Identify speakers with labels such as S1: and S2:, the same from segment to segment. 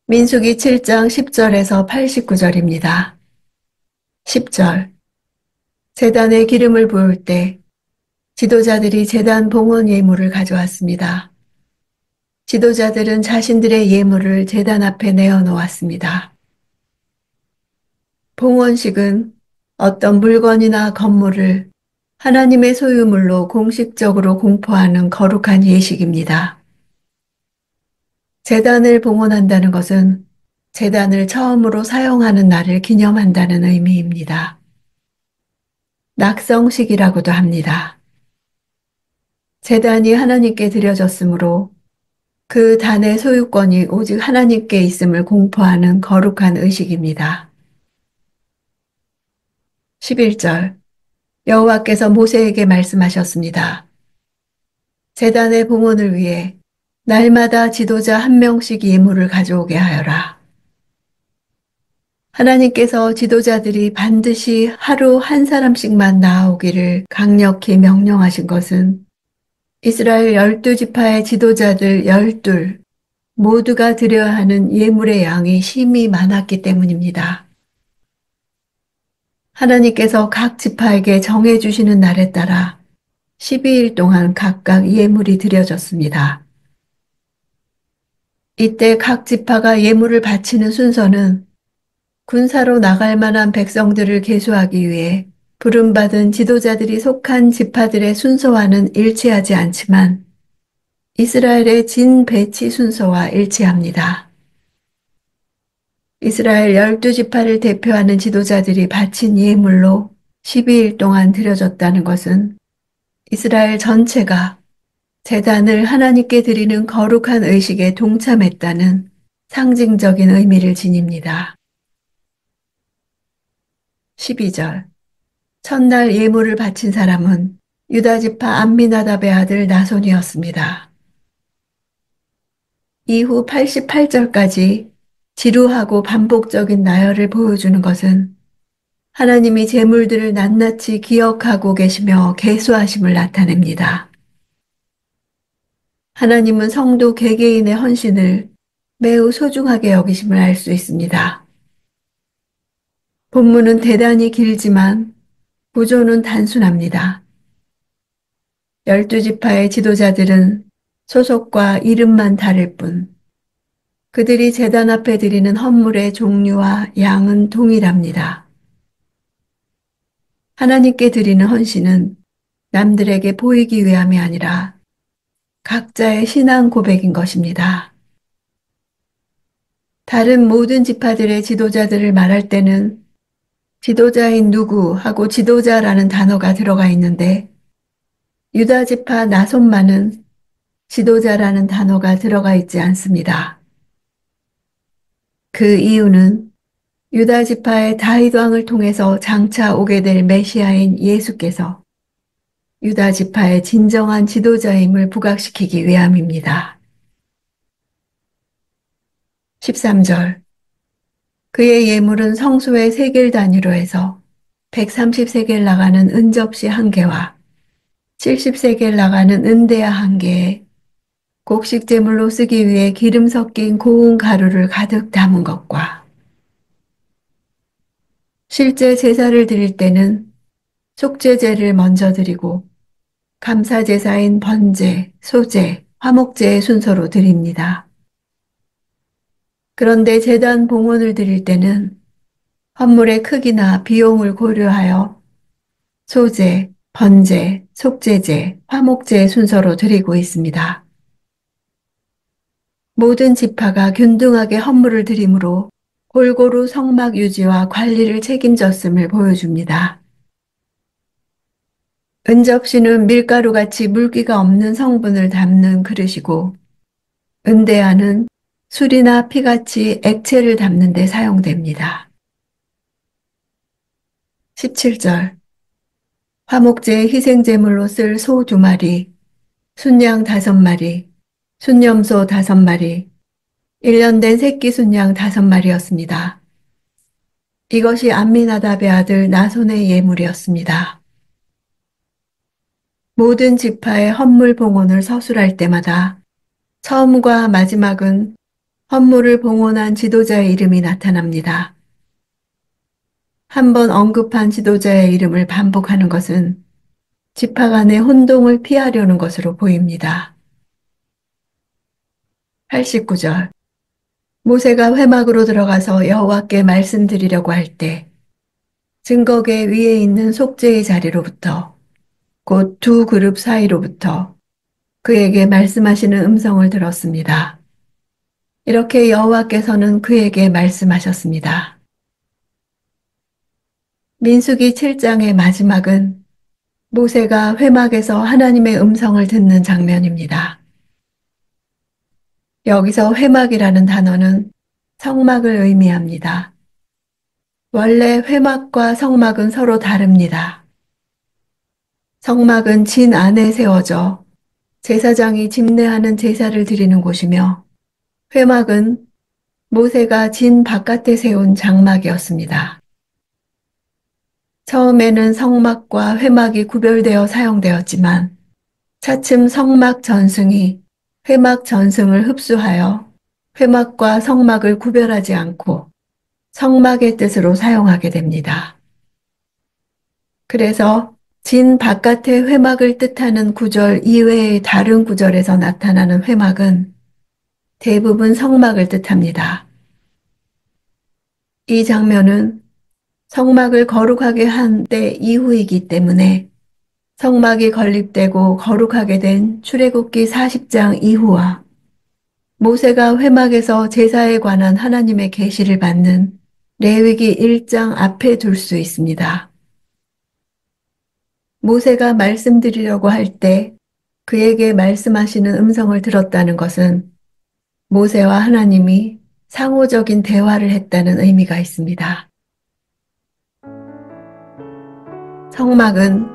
S1: 민수기 7장 10절에서 89절입니다. 10절. 제단에 기름을 부을 때 지도자들이 제단 봉헌 예물을 가져왔습니다. 지도자들은 자신들의 예물을 제단 앞에 내어놓았습니다. 봉헌식은 어떤 물건이나 건물을 하나님의 소유물로 공식적으로 공포하는 거룩한 예식입니다. 제단을 봉헌한다는 것은 제단을 처음으로 사용하는 날을 기념한다는 의미입니다. 낙성식이라고도 합니다. 제단이 하나님께 드려졌으므로 그 단의 소유권이 오직 하나님께 있음을 공포하는 거룩한 의식입니다. 11절. 여호와께서 모세에게 말씀하셨습니다. 제단의 봉헌을 위해 날마다 지도자 한 명씩 예물을 가져오게 하여라. 하나님께서 지도자들이 반드시 하루 한 사람씩만 나아오기를 강력히 명령하신 것은 이스라엘 12지파의 지도자들 12 모두가 드려야 하는 예물의 양이 심히 많았기 때문입니다. 하나님께서 각 지파에게 정해주시는 날에 따라 12일 동안 각각 예물이 드려졌습니다. 이때 각 지파가 예물을 바치는 순서는 군사로 나갈 만한 백성들을 계수하기 위해 부름받은 지도자들이 속한 지파들의 순서와는 일치하지 않지만 이스라엘의 진 배치 순서와 일치합니다. 이스라엘 12지파를 대표하는 지도자들이 바친 예물로 12일 동안 드려졌다는 것은 이스라엘 전체가 제단을 하나님께 드리는 거룩한 의식에 동참했다는 상징적인 의미를 지닙니다. 12절. 첫날 예물을 바친 사람은 유다지파 암미나답의 아들 나손이었습니다. 이후 88절까지 지루하고 반복적인 나열을 보여주는 것은 하나님이 제물들을 낱낱이 기억하고 계시며 계수하심을 나타냅니다. 하나님은 성도 개개인의 헌신을 매우 소중하게 여기심을 알 수 있습니다. 본문은 대단히 길지만 구조는 단순합니다. 12지파의 지도자들은 소속과 이름만 다를 뿐 그들이 제단 앞에 드리는 헌물의 종류와 양은 동일합니다. 하나님께 드리는 헌신은 남들에게 보이기 위함이 아니라 각자의 신앙 고백인 것입니다. 다른 모든 지파들의 지도자들을 말할 때는 지도자인 누구 하고 지도자라는 단어가 들어가 있는데 유다 지파 나손만은 지도자라는 단어가 들어가 있지 않습니다. 그 이유는 유다 지파의 다윗 왕을 통해서 장차 오게 될 메시아인 예수께서 유다 지파의 진정한 지도자임을 부각시키기 위함입니다. 13절. 그의 예물은 성소의 세겔 단위로 해서 130세겔 나가는 은접시 1개와 70세겔 나가는 은대야 1개에 곡식 제물로 쓰기 위해 기름 섞인 고운 가루를 가득 담은 것과 실제 제사를 드릴 때는 속죄제를 먼저 드리고 감사제사인 번제, 소제, 화목제의 순서로 드립니다. 그런데 제단 봉헌을 드릴 때는 헌물의 크기나 비용을 고려하여 소제, 번제, 속죄제, 화목제의 순서로 드리고 있습니다. 모든 지파가 균등하게 헌물을 드림으로 골고루 성막 유지와 관리를 책임졌음을 보여줍니다. 은접시는 밀가루같이 물기가 없는 성분을 담는 그릇이고 은대야는 술이나 피같이 액체를 담는 데 사용됩니다. 17절. 화목제의 희생제물로 쓸 소 2마리, 순양 5마리, 순염소 5마리, 1년 된 새끼 순양 5마리였습니다. 이것이 암미나답의 아들 나손의 예물이었습니다. 모든 지파의 헌물 봉헌을 서술할 때마다 처음과 마지막은 헌물을 봉헌한 지도자의 이름이 나타납니다. 한 번 언급한 지도자의 이름을 반복하는 것은 지파 간의 혼동을 피하려는 것으로 보입니다. 89절. 모세가 회막으로 들어가서 여호와께 말씀드리려고 할 때 증거계 위에 있는 속죄의 자리로부터 곧 두 그룹 사이로부터 그에게 말씀하시는 음성을 들었습니다. 이렇게 여호와께서는 그에게 말씀하셨습니다. 민수기 7장의 마지막은 모세가 회막에서 하나님의 음성을 듣는 장면입니다. 여기서 회막이라는 단어는 성막을 의미합니다. 원래 회막과 성막은 서로 다릅니다. 성막은 진 안에 세워져 제사장이 집례하는 제사를 드리는 곳이며 회막은 모세가 진 바깥에 세운 장막이었습니다. 처음에는 성막과 회막이 구별되어 사용되었지만 차츰 성막 전승이 회막 전승을 흡수하여 회막과 성막을 구별하지 않고 성막의 뜻으로 사용하게 됩니다. 그래서 진 바깥의 회막을 뜻하는 구절 이외의 다른 구절에서 나타나는 회막은 대부분 성막을 뜻합니다. 이 장면은 성막을 거룩하게 한 때 이후이기 때문에 성막이 건립되고 거룩하게 된 출애굽기 40장 이후와 모세가 회막에서 제사에 관한 하나님의 계시를 받는 레위기 1장 앞에 둘 수 있습니다. 모세가 말씀드리려고 할 때 그에게 말씀하시는 음성을 들었다는 것은 모세와 하나님이 상호적인 대화를 했다는 의미가 있습니다. 성막은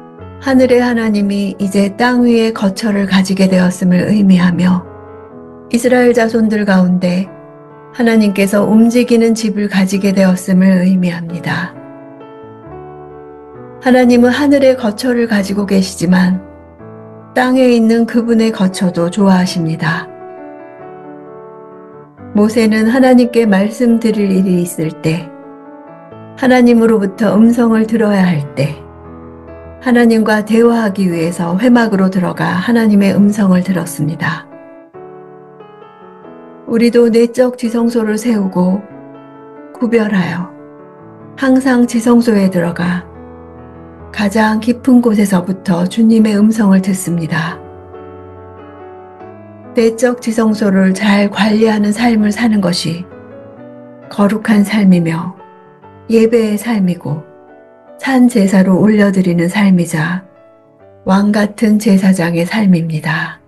S1: 하늘의 하나님이 이제 땅 위에 거처를 가지게 되었음을 의미하며 이스라엘 자손들 가운데 하나님께서 움직이는 집을 가지게 되었음을 의미합니다. 하나님은 하늘의 거처를 가지고 계시지만 땅에 있는 그분의 거처도 좋아하십니다. 모세는 하나님께 말씀드릴 일이 있을 때, 하나님으로부터 음성을 들어야 할 때, 하나님과 대화하기 위해서 회막으로 들어가 하나님의 음성을 들었습니다. 우리도 내적 지성소를 세우고 구별하여 항상 지성소에 들어가 가장 깊은 곳에서부터 주님의 음성을 듣습니다. 내적 지성소를 잘 관리하는 삶을 사는 것이 거룩한 삶이며 예배의 삶이고 산 제사로 올려드리는 삶이자 왕 같은 제사장의 삶입니다.